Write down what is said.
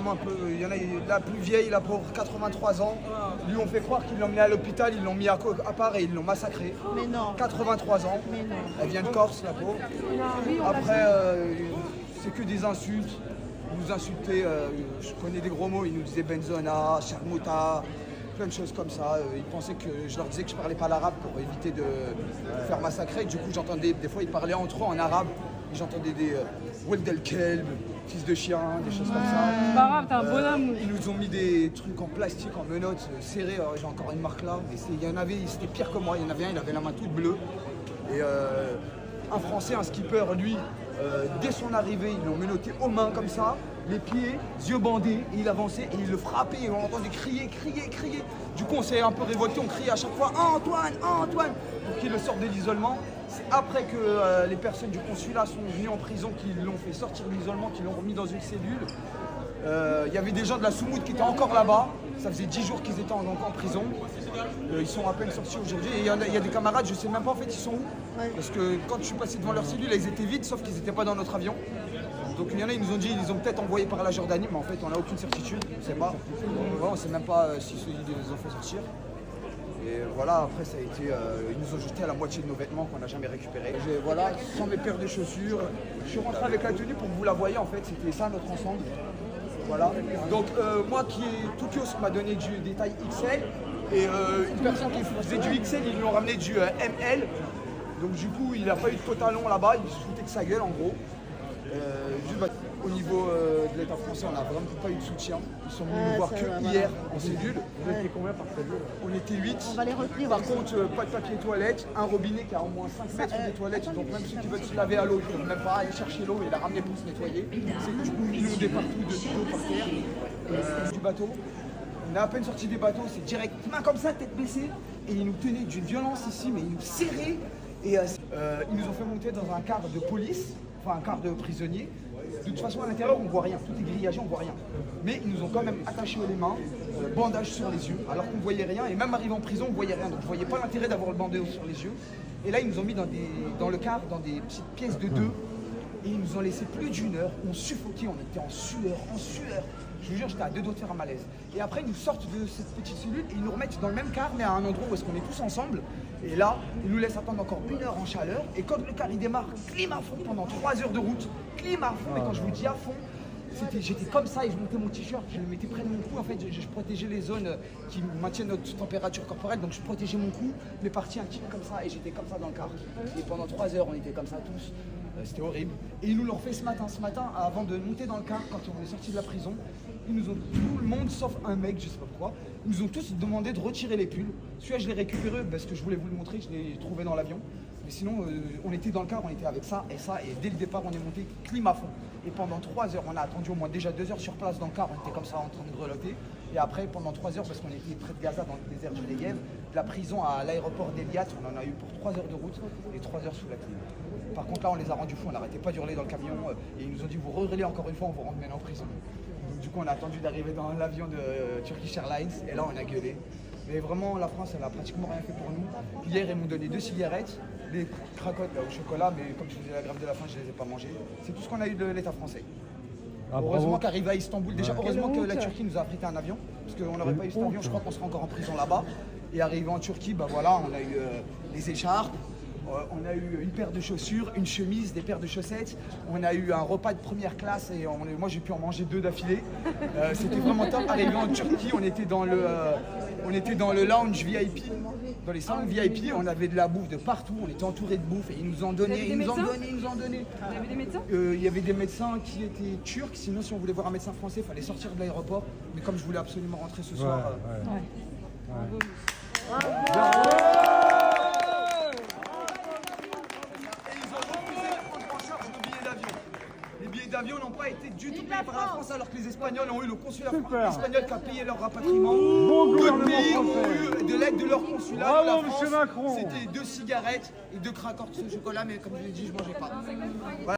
vraiment un peu. Il y en a la plus vieille, la pauvre, 83 ans. Lui, on fait croire qu'ils l'ont emmené à l'hôpital, ils l'ont mis à part et ils l'ont massacré. Mais non. 83 ans. Mais non. Elle vient de Corse, la pauvre. Après, c'est que des insultes. Ils nous insultaient, je connais des gros mots, ils nous disaient benzona, charmouta, plein de choses comme ça. Ils pensaient que je leur disais que je parlais pas l'arabe pour éviter de faire massacrer. Du coup, j'entendais, des fois, ils parlaient entre eux en arabe. Et j'entendais des Weld el Kelb, fils de chien, des choses comme ça. C'est pas grave, t'es un bonhomme. Ils nous ont mis des trucs en plastique, en menottes, serrés. J'ai encore une marque là. Mais il y en avait, c'était pire que moi. Il y en avait un, il avait la main toute bleue. Et un Français, un skipper, lui, dès son arrivée, ils l'ont menotté aux mains comme ça, les pieds, yeux bandés, et il avançait et il le frappait et on entendait crier. Du coup, on s'est un peu révolté, on criait à chaque fois Antoine, Antoine, pour qu'il le sorte de l'isolement. C'est après que les personnes du consulat sont venues en prison qu'ils l'ont fait sortir de l'isolement, qu'ils l'ont remis dans une cellule. Il y avait des gens de la Soumoud qui étaient encore là-bas. Ça faisait 10 jours qu'ils étaient en prison. Ils sont à peine sortis aujourd'hui. Et il y a des camarades, je ne sais même pas en fait ils sont où. Parce que quand je suis passé devant leur cellule, ils étaient vides, sauf qu'ils n'étaient pas dans notre avion. Donc il y en a, ils nous ont dit ils les ont peut-être envoyés par la Jordanie, mais en fait on n'a aucune certitude. On ne sait pas. On ne sait même pas si ils les ont fait sortir. Et voilà, après ça a été, ils nous ont jeté à la moitié de nos vêtements qu'on n'a jamais récupérés. Voilà, sans mes paires de chaussures. Je suis rentré avec la tenue pour que vous la voyez en fait, c'était ça notre ensemble. Voilà. Donc moi qui est tout kiosque m'a donné du détail XL et une personne qui faisait du XL, ils lui ont ramené du ML. Donc du coup il n'a pas eu de pantalon là-bas, il se foutait de sa gueule en gros. Au niveau de l'État français, on n'a vraiment pas eu de soutien. Ils sont venus nous voir que hier en cellule. Vous étiez combien par cellule? On était 8. On va les repris. Par contre, pas de papier toilette, un robinet qui a au moins 5 mètres des toilettes. Donc même ceux qui veulent se laver à l'eau, ils ne peuvent même pas aller chercher l'eau et la ramener pour se nettoyer. C'est du coup inondé partout de l'eau par terre. Du bateau. On est à peine sorti des bateaux, c'est direct, main comme ça, tête baissée. Et ils nous tenaient d'une violence ici, mais ils nous serraient. Et ils nous ont fait monter dans un car de police, enfin un car de prisonniers. De toute façon, à l'intérieur, on ne voit rien. Tout est grillagé, on ne voit rien. Mais ils nous ont quand même attachés les mains, bandage sur les yeux, alors qu'on ne voyait rien. Et même arrivé en prison, on ne voyait rien. Donc je ne voyais pas l'intérêt d'avoir le bandage sur les yeux. Et là, ils nous ont mis dans le car, dans des petites pièces de 2. Et ils nous ont laissé plus d'1 heure. On suffoquait, on était en sueur. Je vous jure, j'étais à 2 doigts de faire un malaise. Et après, ils nous sortent de cette petite cellule et ils nous remettent dans le même car, mais à un endroit où est-ce qu'on est tous ensemble. Et là, ils nous laissent attendre encore 1 heure en chaleur. Et quand le car il démarre, clim à fond pendant 3 heures de route. Clim à fond. Et quand je vous dis à fond, j'étais comme ça et je montais mon t-shirt, je le mettais près de mon cou. En fait, je protégeais les zones qui maintiennent notre température corporelle. Donc je protégeais mon cou, mes parties intimes comme ça. Et j'étais comme ça dans le car. Et pendant 3 heures, on était comme ça tous. C'était horrible. Et ils nous l'ont fait ce matin. Ce matin, avant de monter dans le car, quand on est sorti de la prison, ils nous ont, tout le monde, sauf un mec, je sais pas pourquoi, ils nous ont tous demandé de retirer les pulls. Celui-là, je l'ai récupéré parce que je voulais vous le montrer, je l'ai trouvé dans l'avion. Mais sinon, on était dans le car, on était avec ça, et dès le départ, on est monté clim à fond. Et pendant 3 heures, on a attendu au moins déjà 2 heures sur place dans le car, on était comme ça en train de grelotter. Et après, pendant 3 heures, parce qu'on était près de Gaza, dans le désert du Negev, de la prison à l'aéroport d'Eliat, on en a eu pour 3 heures de route et 3 heures sous la clim. Par contre, là, on les a rendus fous, on n'arrêtait pas d'hurler dans le camion, et ils nous ont dit, vous hurlez encore une fois, on vous rentre maintenant en prison. Donc, du coup, on a attendu d'arriver dans l'avion de Turkish Airlines, et là, on a gueulé. Mais vraiment, la France, elle a pratiquement rien fait pour nous. Hier, ils m'ont donné 2 cigarettes, des cracottes là, au chocolat, mais comme je faisais la grève de la faim, je ne les ai pas mangées. C'est tout ce qu'on a eu de l'État français. Heureusement qu'arrivé à Istanbul, déjà heureusement que la Turquie nous a prêté un avion, parce qu'on n'aurait pas eu cet avion, je crois qu'on serait encore en prison là-bas. Et arrivé en Turquie, bah voilà, on a eu les écharpes, on a eu une paire de chaussures, une chemise, des paires de chaussettes, on a eu un repas de première classe et moi j'ai pu en manger 2 d'affilée. C'était vraiment top. Arrivé en Turquie, on était dans le lounge VIP, dans les salons VIP, on avait de la bouffe de partout, on était entouré de bouffe et ils nous en donnaient, ils nous en donnaient. Il y avait des médecins? Il y avait des médecins qui étaient turcs, sinon si on voulait voir un médecin français, il fallait sortir de l'aéroport. Mais comme je voulais absolument rentrer ce soir... Les billets d'avion n'ont pas été du tout payés par la France alors que les Espagnols ont eu le consulat espagnol qui a payé leur rapatriement. D'autres pays ont eu de l'aide de leur consulat. Bravo, la France, monsieur Macron. c'était 2 cigarettes et 2 craqueurs de chocolat, mais comme je l'ai dit, je ne mangeais pas. Voilà.